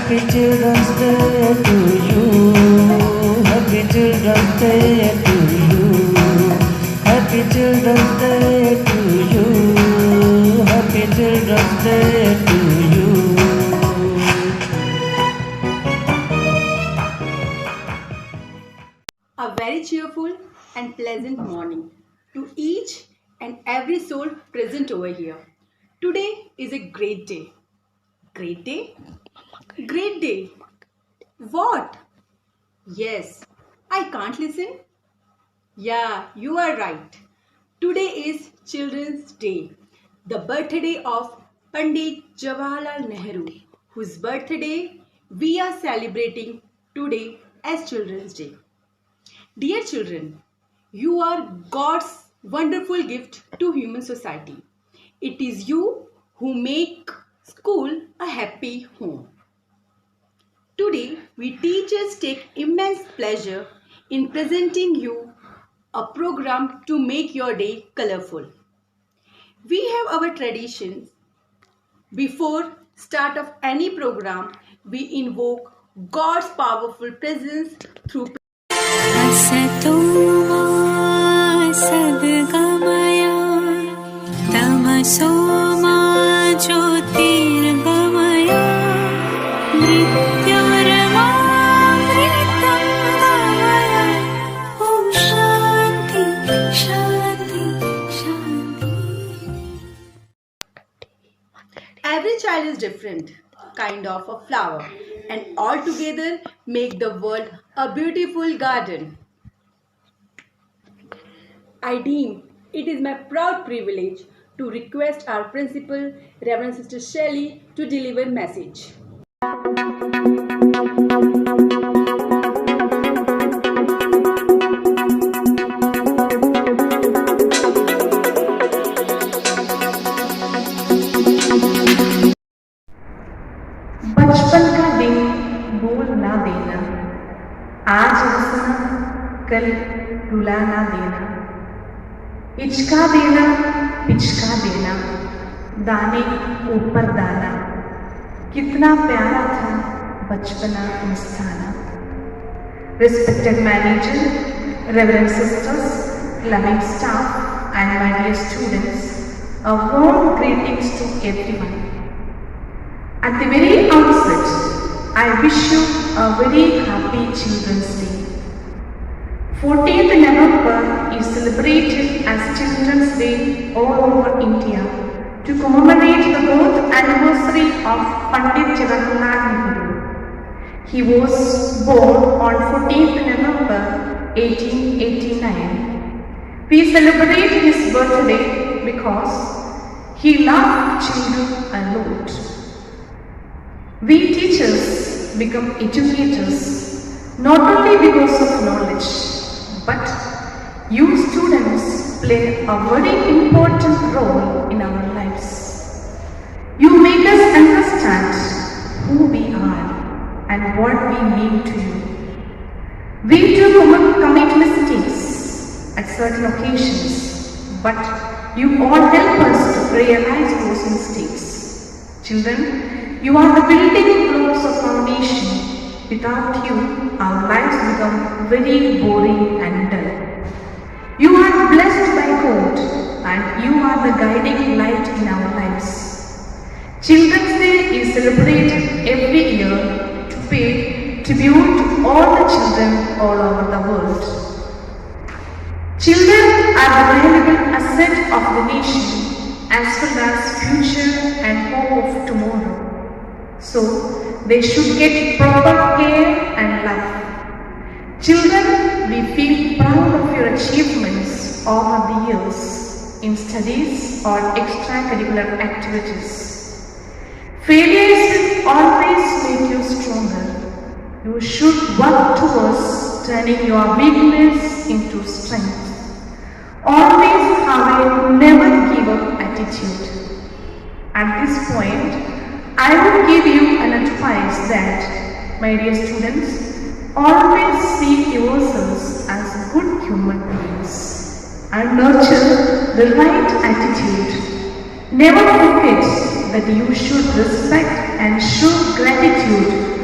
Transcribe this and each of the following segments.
Happy Children's Day to you. Happy Children's Day to you. Happy Children's Day to you. Happy Children's Day to you. A very cheerful and pleasant morning to each and every soul present over here. Today is a great day. Great day? Great day. What? Yes, I can't listen. Yeah, you are right. Today is Children's Day, the birthday of Pandit Jawaharlal Nehru, whose birthday we are celebrating today as Children's Day. Dear children, you are God's wonderful gift to human society. It is you who make school a happy home. Today, we teachers take immense pleasure in presenting you a program to make your day colorful. We have our traditions. Before start of any program, we invoke God's powerful presence through असतो मा सद्गमय तमसो मा ज्योतिर्गमय मृत्योर्मामृतं गमय ॐ शान्ति शान्ति शान्ति. Every child is different, kind of a flower, and all together make the world a beautiful garden. I deem it is my proud privilege to request our principal, Reverend Sister Shelley, to deliver message. बचपन का दिन बोल ना देना, आज हंसना कल रुला ना देना, इचका देना पिचका देना, दाने ऊपर दाना, कितना प्यारा था बचपना मस्ताना. Respected manager, reverend sisters, loving staff and my dear students, a warm greetings to everyone. At the very outset, I wish you a very happy Children's Day. 14th November is celebrated as Children's Day all over India to commemorate the birth anniversary of Pandit Jawaharlal Nehru. He was born on 14th November 1889. We celebrate his birthday because he loved children a lot. We teachers become educators not only because of knowledge, but you students play a very important role in our lives. You make us understand who we are and what we mean to you. We do commit mistakes at certain occasions, but you all help us to realize those mistakes. Children, you are the building blocks of our nation. Without you, our lives become very boring and dull. You are blessed by God and you are the guiding light in our lives. Children's Day is celebrated every year to pay tribute to all the children all over the world. Children are the valuable asset of the nation as well as future and hope of tomorrow. So, they should get proper care and love. Children, we feel proud of your achievements over the years in studies or extracurricular activities. Failures will always make you stronger. You should work towards turning your weakness into strength. Always have a never give up attitude. At this point, I would give you an advice that, my dear students, always see yourselves as good human beings and nurture the right attitude. Never forget that you should respect and show gratitude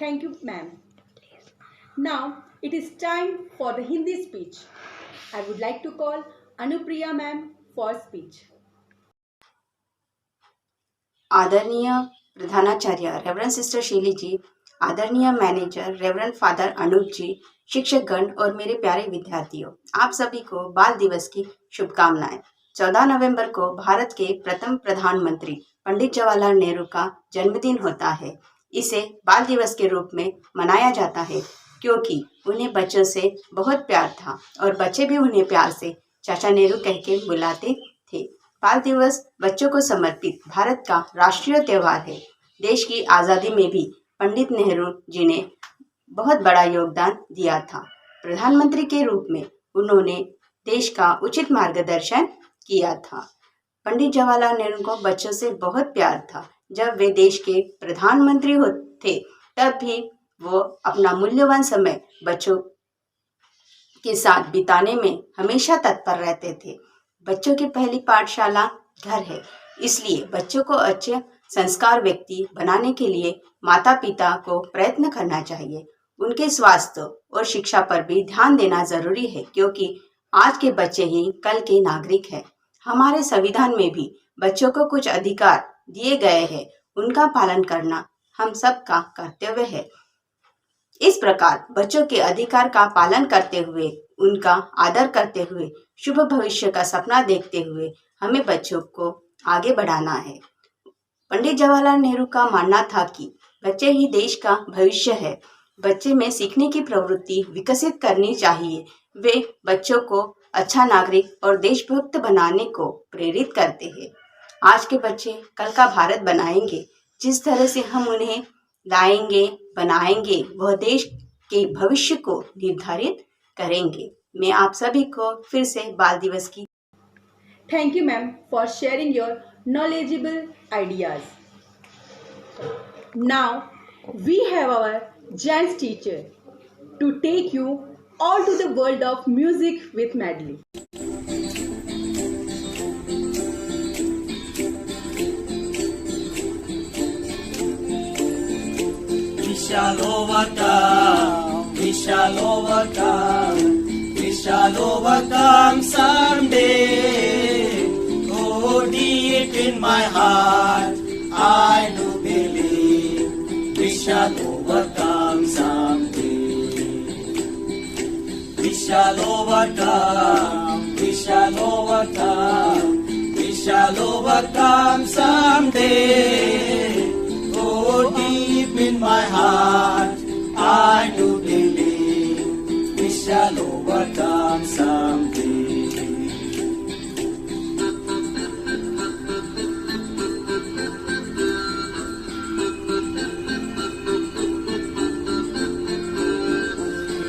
Thank you, ma'am. Now it is time for the Hindi speech. I would like to call Anupriya ma'am for speech. आदरणीय प्रधानाचार्य reverend sister शीली जी, आदरणीय manager reverend father Anoop जी, शिक्षकगण और मेरे प्यारे विद्यार्थियों, आप सभी को बाल दिवस की शुभकामनाएं। 14 नवंबर को भारत के प्रथम प्रधानमंत्री पंडित जवाहरलाल नेहरू का जन्मदिन होता है। इसे बाल दिवस के रूप में मनाया जाता है क्योंकि उन्हें बच्चों से बहुत प्यार था और बच्चे भी उन्हें प्यार से चाचा नेहरू कह के बुलाते थे। बाल दिवस बच्चों को समर्पित भारत का राष्ट्रीय त्यौहार है। देश की आज़ादी में भी पंडित नेहरू जी ने बहुत बड़ा योगदान दिया था। प्रधानमंत्री के रूप में उन्होंने देश का उचित मार्गदर्शन किया था। पंडित जवाहरलाल नेहरू को बच्चों से बहुत प्यार था। जब वे देश के प्रधानमंत्री थे तब भी वो अपना मूल्यवान समय बच्चों के साथ बिताने में हमेशा तत्पर रहते थे। बच्चों की पहली पाठशाला घर है, इसलिए बच्चों को अच्छे संस्कार व्यक्ति बनाने के लिए माता पिता को प्रयत्न करना चाहिए। उनके स्वास्थ्य और शिक्षा पर भी ध्यान देना जरूरी है क्योंकि आज के बच्चे ही कल के नागरिक हैं। हमारे संविधान में भी बच्चों को कुछ अधिकार दिए गए हैं, उनका पालन करना हम सबका कर्तव्य है। इस प्रकार बच्चों के अधिकार का पालन करते हुए, उनका आदर करते हुए, शुभ भविष्य का सपना देखते हुए हमें बच्चों को आगे बढ़ाना है। पंडित जवाहरलाल नेहरू का मानना था कि बच्चे ही देश का भविष्य है। बच्चे में सीखने की प्रवृत्ति विकसित करनी चाहिए। वे बच्चों को अच्छा नागरिक और देशभक्त बनाने को प्रेरित करते हैं। आज के बच्चे कल का भारत बनाएंगे। जिस तरह से हम उन्हें लाएंगे, बनाएंगे, वह देश के भविष्य को निर्धारित करेंगे। मैं आप सभी को फिर से बाल दिवस की Thank you, ma'am, for sharing your knowledgeable ideas. Now we have our jazz teacher to take you all to the world of music with medley. We shall overcome, we shall overcome, we shall overcome someday. Oh, deep in my heart, I do believe we shall overcome someday. We shall overcome, we shall overcome, we shall overcome someday. Oh, deep in my heart, I do believe we shall overcome someday.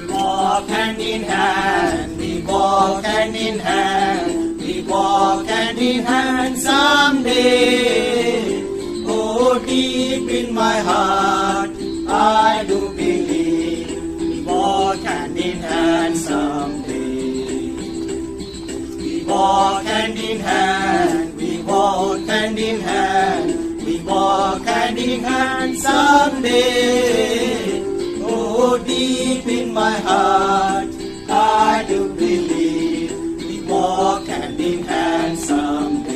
Walk hand in hand, we walk hand in hand, we walk hand in hand someday. Oh, deep in my heart, I do believe we walk hand in hand someday. We walk hand in hand, we walk hand in hand, we walk hand in hand someday. Oh, deep in my heart, I do believe we walk hand in hand someday.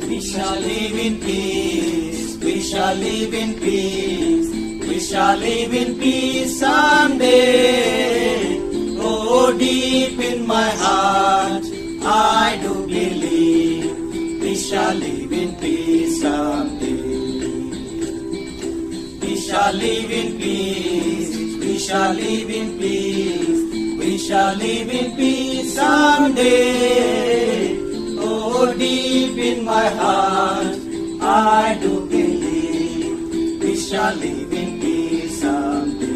We shall live in peace, we shall live in peace, we shall live in peace someday. Oh, deep in my heart, I do believe we shall live in peace someday. We shall live in peace, we shall live in peace, we shall live in peace someday. Oh, deep in my heart, I do believe we shall live in peace someday.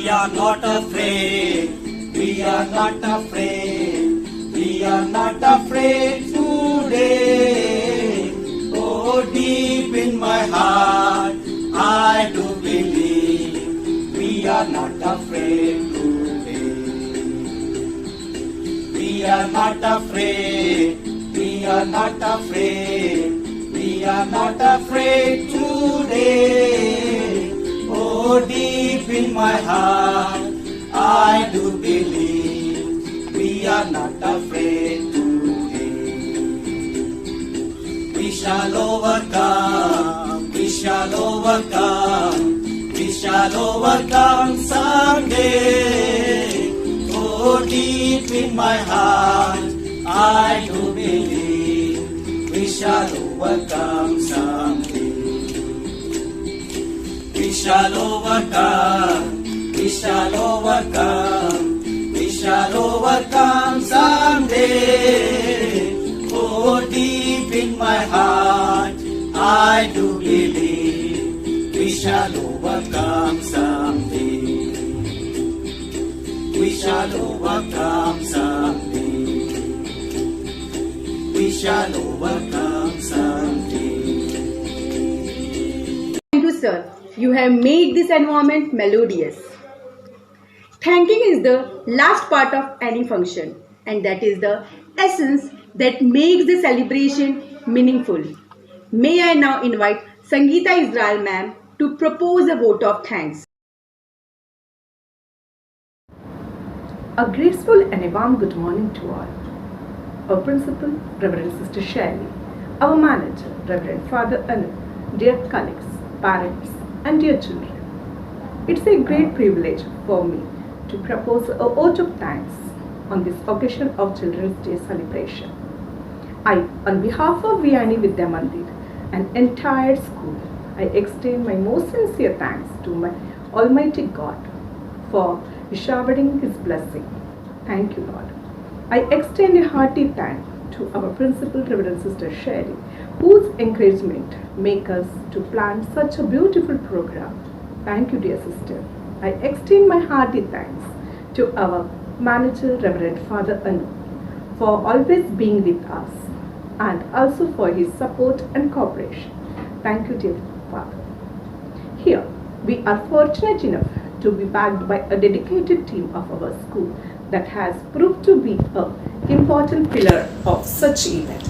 We are not afraid, we are not afraid, we are not afraid today. Oh, deep in my heart, I do believe we are not afraid today. We are not afraid. We are not afraid. We are not afraid today. Oh, deep in my heart, I do believe we are not afraid today. We shall overcome. We shall overcome. We shall overcome someday. Oh, deep in my heart, I do believe we shall overcome someday. We shall overcome. We shall overcome. We shall overcome someday. Oh, deep in my heart, I do believe we shall overcome someday. We shall overcome someday. We shall overcome someday. Thank you, sir. You have made this environment melodious. Thanking is the last part of any function, and that is the essence that makes the celebration meaningful. May I now invite Sangeeta Israel ma'am to propose a vote of thanks. A graceful and a warm good morning to all. Our principal, Reverend Sister Shelley, our manager, Reverend Father Anu, dear colleagues, parents, and dear children. It's a great privilege for me to propose a vote of thanks on this occasion of Children's Day celebration. I, on behalf of Vianney Vidya Mandir and entire school, I extend my most sincere thanks to my Almighty God for showering His blessing. Thank you, Lord. I extend a hearty thank to our principal, Reverend Sister Shelley, whose encouragement make us to plan such a beautiful program. Thank you, dear sister. I extend my hearty thanks to our manager, Reverend Father Anu, for always being with us and also for his support and cooperation. Thank you, dear Father. Here, we are fortunate enough to be backed by a dedicated team of our school that has proved to be an important pillar of such event.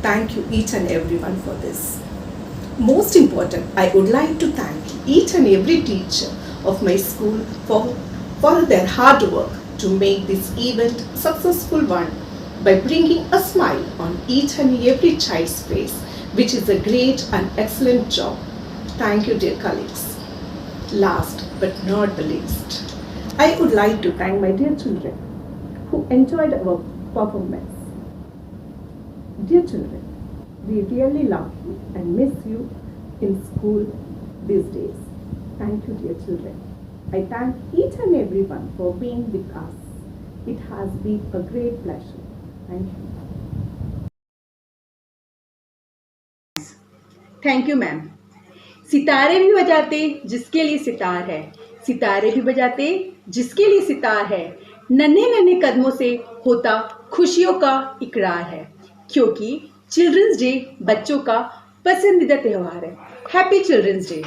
Thank you each and everyone for this. Most important, I would like to thank each and every teacher of my school for their hard work to make this event successful one by bringing a smile on each and every child's face, which is a great and excellent job. Thank you, dear colleagues. Last but not the least, I would like to thank my dear children who enjoyed our performance. Dear children, we really love you and miss you in school these days. Thank you, dear children. I thank each and everyone for being with us. It has been a great pleasure. Thank you. Thank you ma'am. सितारे भी बजाते जिसके लिए सितार है, सितारे भी बजाते जिसके लिए सितार है, नन्हे नन्हे कदमों से होता खुशियों का इकरार है, क्योंकि चिल्ड्रंस डे बच्चों का पसंदीदा त्यौहार है. Happy children's day.